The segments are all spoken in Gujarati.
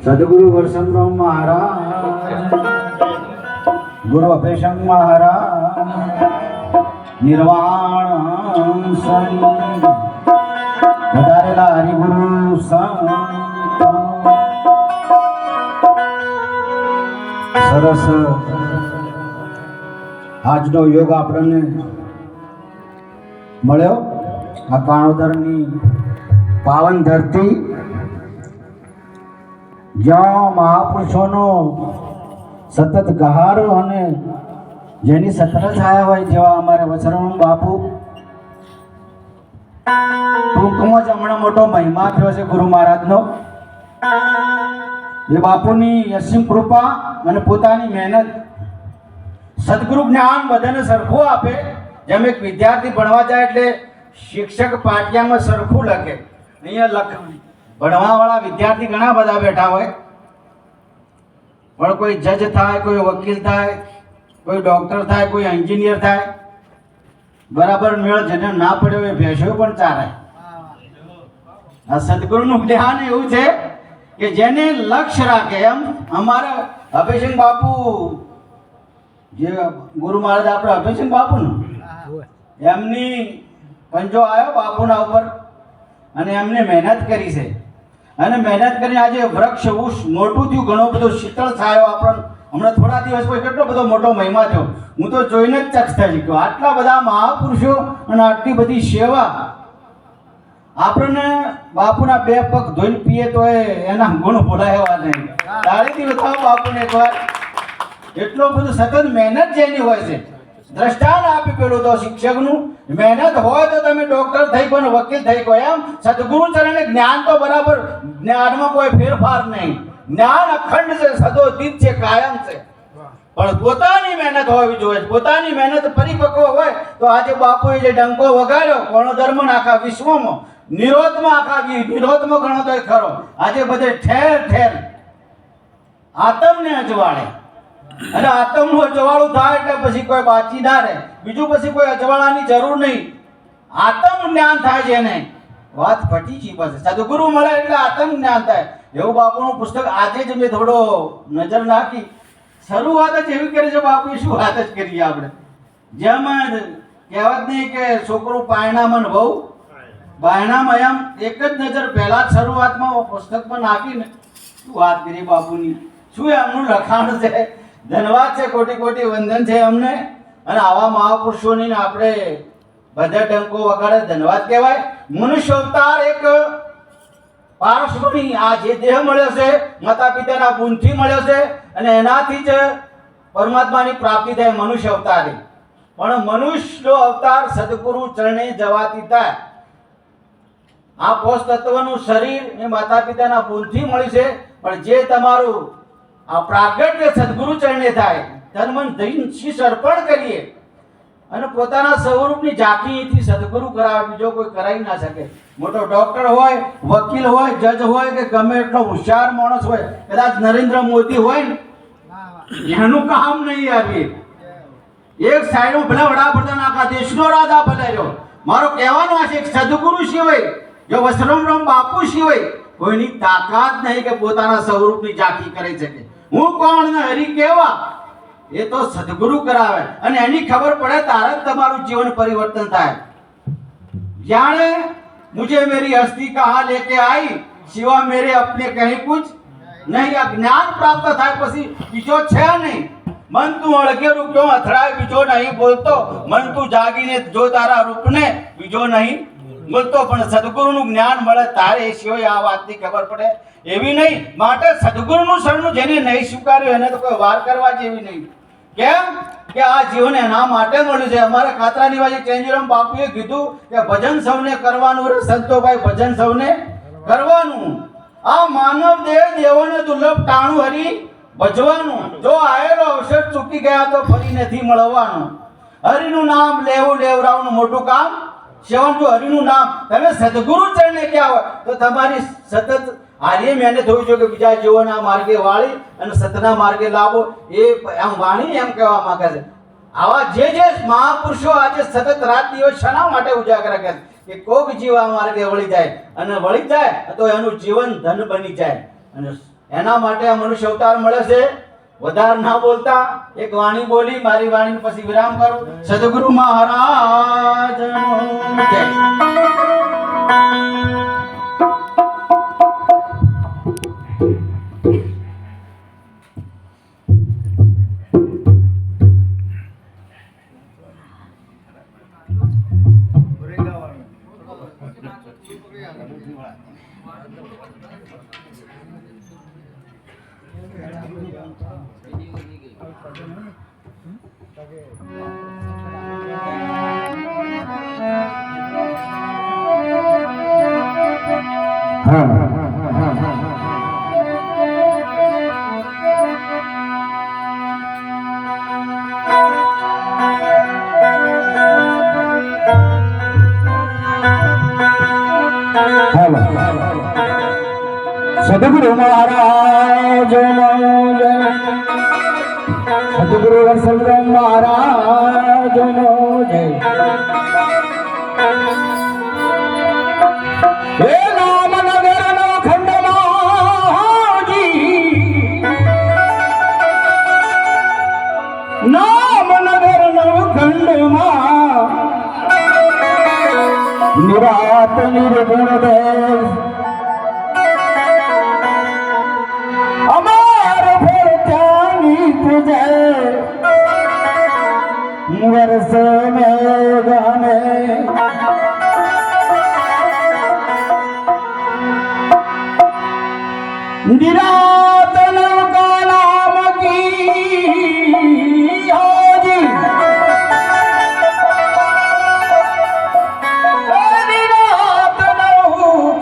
સદગુરુ વરસમરામ મહારાજ, ગુરુ અભયશંક મહારાજ, નિર્વાણ સંત વધારેલા હરિગુરુ સંત સરસ આજનો યોગ આપણને મળ્યો. આ કાણોદરની પાવન ધરતી જ્યાં મહાપુરુષોનો સતત ગહારો અને જેની સતત છાયા હોય જેવા અમારે વસરામ બાપુ, ટૂંકમાં જ હમણાં મોટો મહિમા થયો છે ગુરુ મહારાજનો. એ બાપુની અસીમ કૃપા અને પોતાની મહેનત, સદગુરુ જ્ઞાન બધાને સરખું આપે. જેમ એક વિદ્યાર્થી ભણવા જાય એટલે શિક્ષક પાટિયામાં સરખું લખે, અહીંયા ભણવાવાળા વિદ્યાર્થી ઘણા બધા બેઠા હોય, પણ કોઈ જજ થાય, કોઈ વકીલ થાય, કોઈ ડોક્ટર થાય, કોઈ એન્જિનિયર થાય. બરાબર મેળ જેને ના પડ્યો એ ભેંસો પણ ચાલે. આ સદગુરુનું જ્ઞાન એવું છે કે જેને લક્ષ્ય રાખે. એમ અમારા અભયસિંહ બાપુ, જે ગુરુ મહારાજ આપણે અભયસિંહ બાપુનું, એમની પંજો આવ્યો બાપુના ઉપર અને એમને મહેનત કરી છે. અને મહેનત કરીને આજે વૃક્ષ મોટું થયું, ઘણો બધો શીતળ છાયો. આપણને હમણાં થોડા દિવસ પછી કેટલો બધો મોટો મહિમા થયો. હું તો જોઈને જ ચકસ થઈ ગયો. આટલા બધા મહાપુરુષો અને આટલી બધી સેવા. આપણને બાપુના બે પગ ધોઈને પીએ તો એના ગુણ ભૂલાય એવા નહીં. તાળીથી બતાવો બાપુને એકવાર. એટલો બધું સતત મહેનત જેની હોય છે. દ્રષ્ટાંત આપી પેલું તો શિક્ષકનું. મહેનત હોય તો તમે ડોક્ટર થઈ ગયો ને વકીલ થઈ ગયો. એમ સદગુરુ ચરણે જ્ઞાન તો બરાબર, જ્ઞાનમાં કોઈ ફેરફાર નહીં. જ્ઞાન અખંડ છે, સદોદિત છે, કાયમ છે. પણ પોતાની મહેનત હોવી જોઈએ. પોતાની મહેનત પરિપક્વ હોય તો આજે બાપુએ જે ડંકો વગાડ્યો કોણોદરમાં આખા વિશ્વમાં, નિરોધમાં, આખા નિરોધમાં ગણો તો ખરો. આજે બધે ઠેર ઠેર આતમને અજવાળે. અને આતમનું અજવાળું થાય એટલે પછી કોઈ બાચી ના રહે. બીજું પછી કોઈ અજવાળાની જરૂર નહીં. આતમ જ્ઞાન થાય છે એને વાત ફટી ગઈ. પાસે સદગુરુ મળે એટલે આતમ જ્ઞાન થાય. એવું બાપુનું પુસ્તક આજે જ મેં થોડો નજર નાખી. શરૂઆત જ એવી કરી છે બાપુએ, શું વાત જ કરીએ આપણે. જેમ કહેવત નહીં કે છોકરું પાયણામાં ને વહુ બાયણામાં, એમ એક જ નજર પહેલા જ શરૂઆતમાં પુસ્તકમાં નાખીને શું વાત કરીએ બાપુની. શું એમનું લખાણ છે. ધન્યવાદ છે, કોટી કોટી વંદન છે અમને. અને આવા મહાપુરુષોની આપણે બધા ડંકો વગાડે ધન્યવાદ કહેવાય. મનુષ્ય અવતાર એક પારસની આ જે દેહ મળ્યો છે માતા પિતાના ગુણથી મળ્યો છે અને એનાથી જ પરમાત્માની પ્રાપ્તિ થાય. મનુષ્ય અવતારી પણ મનુષ્યનો અવતાર સદગુરુ ચરણે જવાથી થાય. આ પોષ તત્વનું શરીર એ માતા પિતાના ગુણથી મળ્યું છે. પણ જે તમારું આ પ્રાગટ્ય સદગુરુ ચરણે થાય, તન મન ધન શીશ અર્પણ કરીએ અને પોતાના સ્વરૂપની ઝાંખીથી સદગુરુ કરાવે. બીજો કોઈ કરાવી ના શકે. મોટો ડોક્ટર હોય, વકીલ હોય, જજ હોય કે ગમે એટલો હોશિયાર માણસ હોય, કદાચ નરેન્દ્ર મોદી હોય ને, એનું કામ નહીં આવી. એક સાઈડમાં ભલે વડાપ્રધાન આખા દેશનો રાજા બનેલો. મારો કહેવાનો આ છે સદગુરુ સિવાય, જો વસરામ બાપુ સિવાય કોઈની તાકાત નહીં કે પોતાના સ્વરૂપની ઝાંખી કરી શકે. હું કોણ ને હરી કેવા, એ તો સદગુરુ કરાવે. અને એની ખબર પડે ત્યારે જ તમારું જીવન પરિવર્તન થાય. જાણે મુझे मेरी हस्ती कहाँ लेके आई, सिवा मेरे अपने कहीं कुछ नहीं. આ જ્ઞાન પ્રાપ્ત થાય પછી બીજો છે નહીં. મન તું અળગેરું ક્યો અથડાય, બીજો નહીં બોલતો. મન તું જાગીને જો તારા રૂપને, બીજો નહીં બોલતો. પણ સદગુરુનું જ્ઞાન મળે તારે એ સિવાય આ વાતની ખબર પડે એવી નહીં. માટે સદગુરુનું શરણું જેને નહીં સ્વીકાર્યું એને તો કોઈ વાર કરવા જેવી નહીં. કેમ કે આ જીવન એના માટે મળ્યું છે. અમારા કાતરા નિવાસી ચેન્જીરામ બાપુએ કીધું કે ભજન સૌને કરવાનું રે સંતોભાઈ, ભજન સૌને કરવાનું. આ માનવ દેહ દેવોને દુર્લભ ટાણું હરી ભજવાનું. જો આયેલો અવસર ચૂકી ગયા તો ફરી નથી મળવાનું. હરિનું નામ લેવું લેવરાવનું મોટું કામ. સેવન જો હરિનું નામ તમે સદગુરુ ચરણે ક્યાં હોય તો તમારી સતત આર્ય મહેનત હોવી જોઈએ કે બીજા જીવોના માર્ગે વાળી અને સતના માર્ગે લાવો. એ એમ વાણી એમ કહેવા માંગે છે. આવા જે મહાપુરુષો આજે સતત રાત દિવસ શાના માટે ઉજાગરા કરે કે કોક જીવ આ માર્ગે વળી જાય અને વળી જાય તો એનું જીવન ધન બની જાય અને એના માટે આ મનુષ્ય અવતાર મળે છે. વધારે ના બોલતા એક વાણી બોલી મારી વાણી પછી વિરામ કરું. સદગુરુ મહારાજનો જય. સદગુરુ મહારાજ સદગુરુ વરસદરામ મહારાજ નો જય. હે નામનગર નો ખંડમાજી, નામનગર નો ખંડમાં નિરાત નિર્ગુણ દેશ અમાર ફરતાની તુજે વર્ષ में गाने निरातन का नाम की हाजी निरातन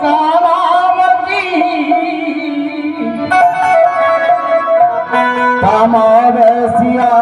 का नाम की तमाम सिया